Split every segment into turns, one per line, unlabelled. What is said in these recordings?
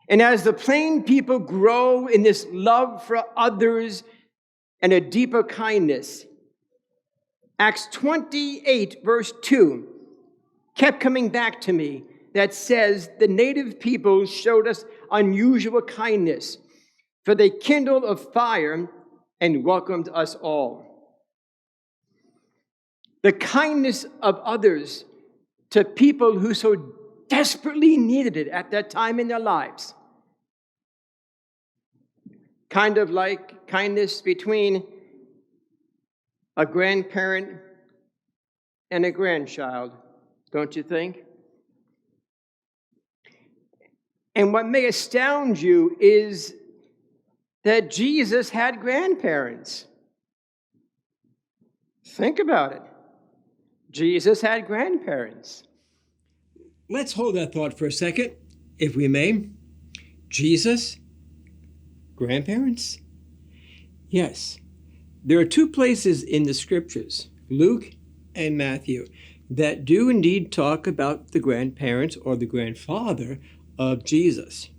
And as the plain people grow in this love for others and a deeper kindness, Acts 28, verse 2, kept coming back to me, that says the native people showed us unusual kindness, for they kindled a fire and welcomed us all. The kindness of others to people who so desperately needed it at that time in their lives. Kind of like kindness between a grandparent and a grandchild, don't you think? And what may astound you is that Jesus had grandparents. Think about it. Jesus had grandparents. Let's hold that thought for a second, if we may. Jesus, grandparents? Yes. There are two places in the scriptures, Luke and Matthew, that do indeed talk about the grandparents or the grandfather of Jesus.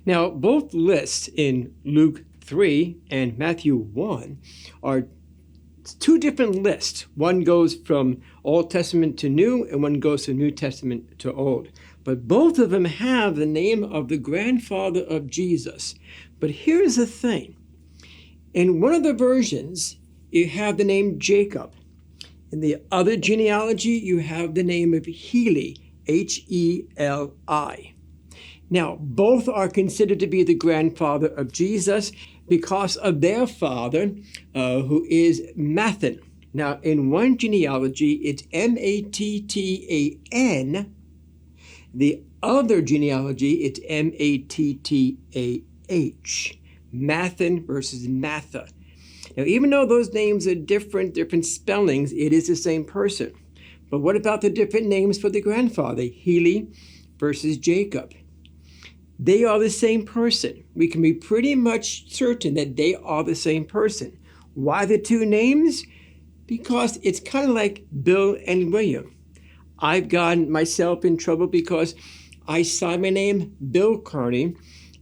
Now, both lists in Luke 3 and Matthew 1 are two different lists. One goes from Old Testament to New, and one goes from New Testament to Old. But both of them have the name of the grandfather of Jesus. But here's the thing. In one of the versions, you have the name Jacob. In the other genealogy, you have the name of Heli, Heli. Now, both are considered to be the grandfather of Jesus because of their father, who is Mathan. Now, in one genealogy, it's Mattan. The other genealogy, it's Mattah. Mathan versus Matha. Now, even though those names are different spellings, it is the same person. But what about the different names for the grandfather? Heli versus Jacob. They are the same person. We can be pretty much certain that they are the same person. Why the two names? Because it's kind of like Bill and William. I've gotten myself in trouble because I signed my name Bill Carney,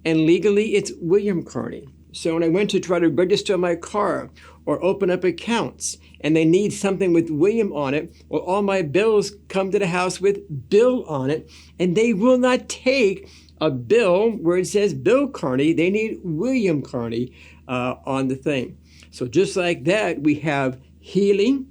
and legally it's William Carney. So when I went to try to register my car or open up accounts, and they need something with William on it, well, all my bills come to the house with Bill on it, and they will not take a bill where it says Bill Carney. They need William Carney on the thing. So just like that, we have Heli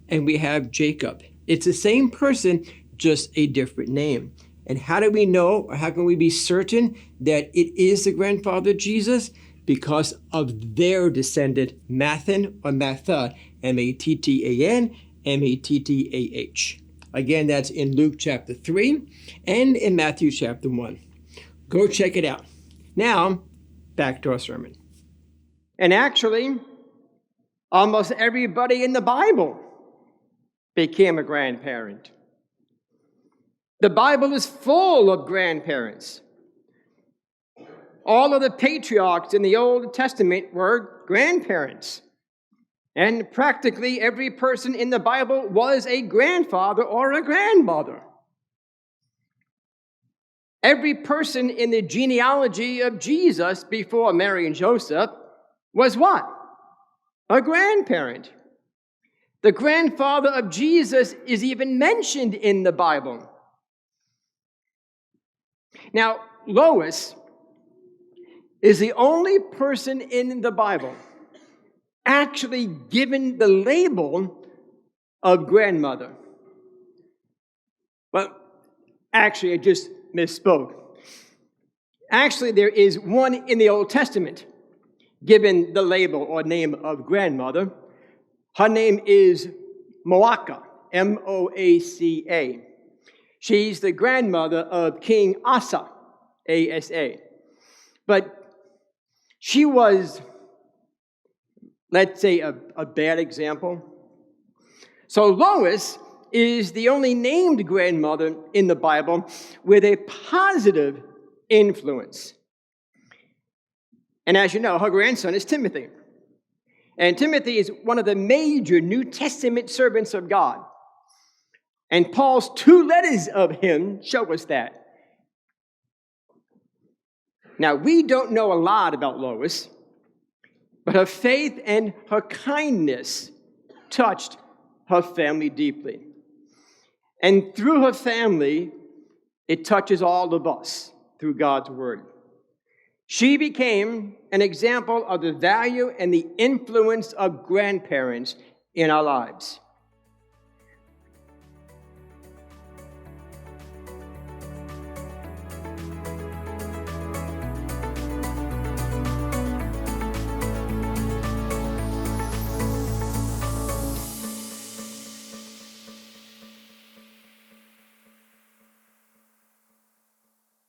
and we have Jacob. It's the same person, just a different name. And how do we know, or how can we be certain that it is the grandfather of Jesus? Because of their descendant, Mathan or Matha, Mattan, Mattah. Again, that's in Luke chapter 3 and in Matthew chapter 1. Go check it out. Now, back to our sermon. And actually, almost everybody in the Bible became a grandparent. The Bible is full of grandparents. All of the patriarchs in the Old Testament were grandparents. And practically every person in the Bible was a grandfather or a grandmother. Every person in the genealogy of Jesus before Mary and Joseph was what? A grandparent. The grandfather of Jesus is even mentioned in the Bible. Now, Lois is the only person in the Bible actually given the label of grandmother. Well, actually, I just misspoke. Actually, there is one in the Old Testament given the label or name of grandmother. Her name is Moaca, Moaca. She's the grandmother of King Asa, Asa. But she was, let's say, a bad example. So Lois is the only named grandmother in the Bible with a positive influence. And as you know, her grandson is Timothy. And Timothy is one of the major New Testament servants of God. And Paul's 2 letters of him show us that. Now, we don't know a lot about Lois, but her faith and her kindness touched her family deeply. And through her family, it touches all of us through God's word. She became an example of the value and the influence of grandparents in our lives.